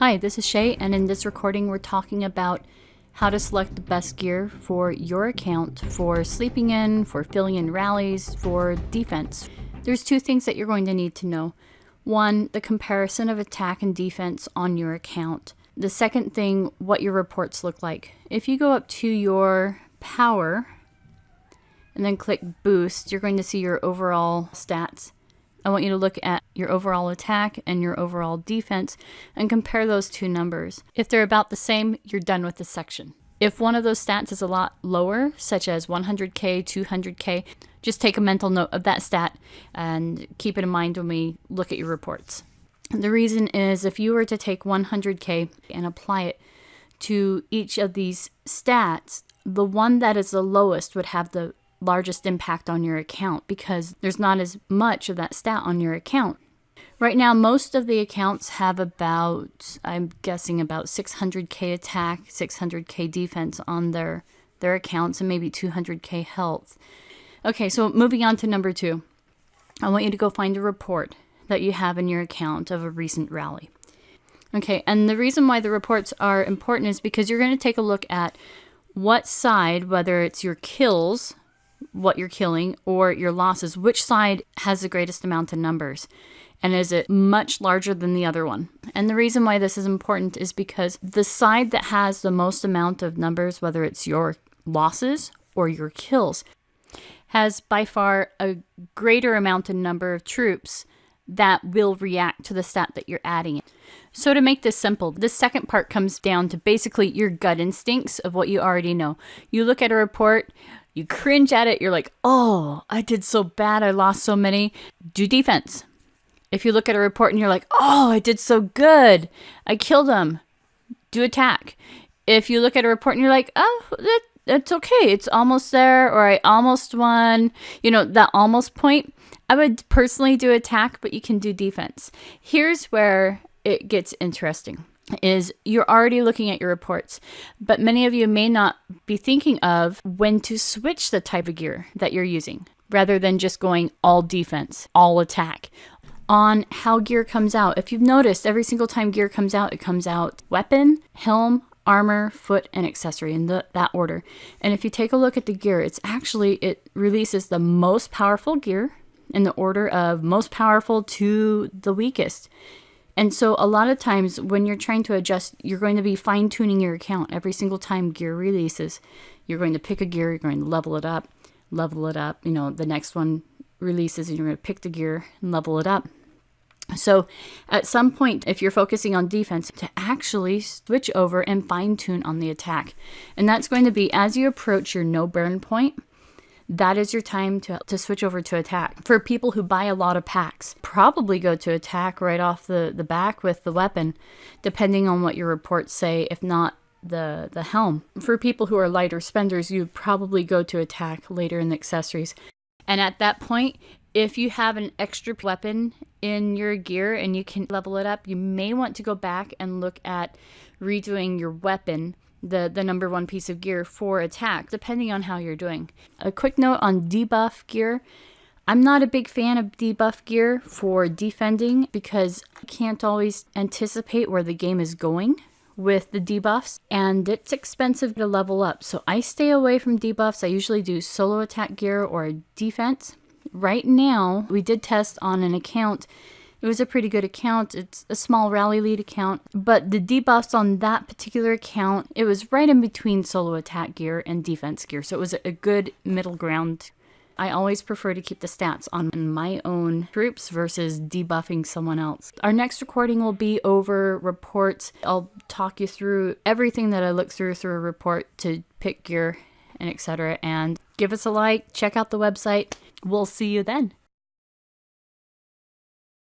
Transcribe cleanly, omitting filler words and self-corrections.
Hi, this is Shay, and in this recording we're talking about how to select the best gear for your account for sleeping in, for filling in rallies, for defense. There's two things that you're going to need to know. One, the comparison of attack and defense on your account. The second thing, what your reports look like. If you go up to your power and then click boost, you're going to see your overall stats. I want you to look at your overall attack and your overall defense and compare those two numbers. If they're about the same, you're done with this section. If one of those stats is a lot lower, such as 100k, 200k, just take a mental note of that stat and keep it in mind when we look at your reports. The reason is if you were to take 100k and apply it to each of these stats, the one that is the lowest would have the largest impact on your account because there's not as much of that stat on your account. Right now, most of the accounts have about, I'm guessing about 600k attack, 600k defense on their accounts, and maybe 200k health. Okay, so moving on to number 2. I want you to go find a report that you have in your account of a recent rally. Okay, and the reason why the reports are important is because you're going to take a look at what side, whether it's your kills, what you're killing, or your losses, which side has the greatest amount of numbers, and is it much larger than the other one. And the reason why this is important is because the side that has the most amount of numbers, whether it's your losses or your kills, has by far a greater amount of number of troops that will react to the stat that you're adding. So to make this simple, this second part comes down to basically your gut instincts of what you already know. You look at a report, you cringe at it, you're like, oh, I did so bad, I lost so many. Do defense. If you look at a report and you're like, oh, I did so good, I killed them, do attack. If you look at a report and you're like, oh, that's okay, it's almost there, or I almost won, that almost point, I would personally do attack, but you can do defense. Here's where it gets interesting. Is you're already looking at your reports, but many of you may not be thinking of when to switch the type of gear that you're using, rather than just going all defense, all attack. On how gear comes out, if you've noticed, every single time gear comes out, it comes out weapon, helm, armor, foot, and accessory in that order. And if you take a look at the gear, it releases the most powerful gear in the order of most powerful to the weakest. And so a lot of times when you're trying to adjust, you're going to be fine-tuning your account. Every single time gear releases, you're going to pick a gear, you're going to level it up. The next one releases and you're going to pick the gear and level it up. So at some point, if you're focusing on defense, to actually switch over and fine-tune on the attack. And that's going to be as you approach your no burn point, that is your time to switch over to attack. For people who buy a lot of packs, probably go to attack right off the back with the weapon, depending on what your reports say, if not the helm. For people who are lighter spenders, you probably go to attack later in the accessories. And at that point, if you have an extra weapon in your gear and you can level it up, you may want to go back and look at redoing your weapon, the number 1 piece of gear, for attack, depending on how you're doing. A quick note on debuff gear. I'm not a big fan of debuff gear for defending because I can't always anticipate where the game is going with the debuffs, and it's expensive to level up. So I stay away from debuffs. I usually do solo attack gear or defense. Right now, we did test on an account. It was a pretty good account. It's a small rally lead account, but the debuffs on that particular account, it was right in between solo attack gear and defense gear. So it was a good middle ground. I always prefer to keep the stats on my own troops versus debuffing someone else. Our next recording will be over reports. I'll talk you through everything that I look through a report to pick gear and etc. And give us a like, check out the website. We'll see you then.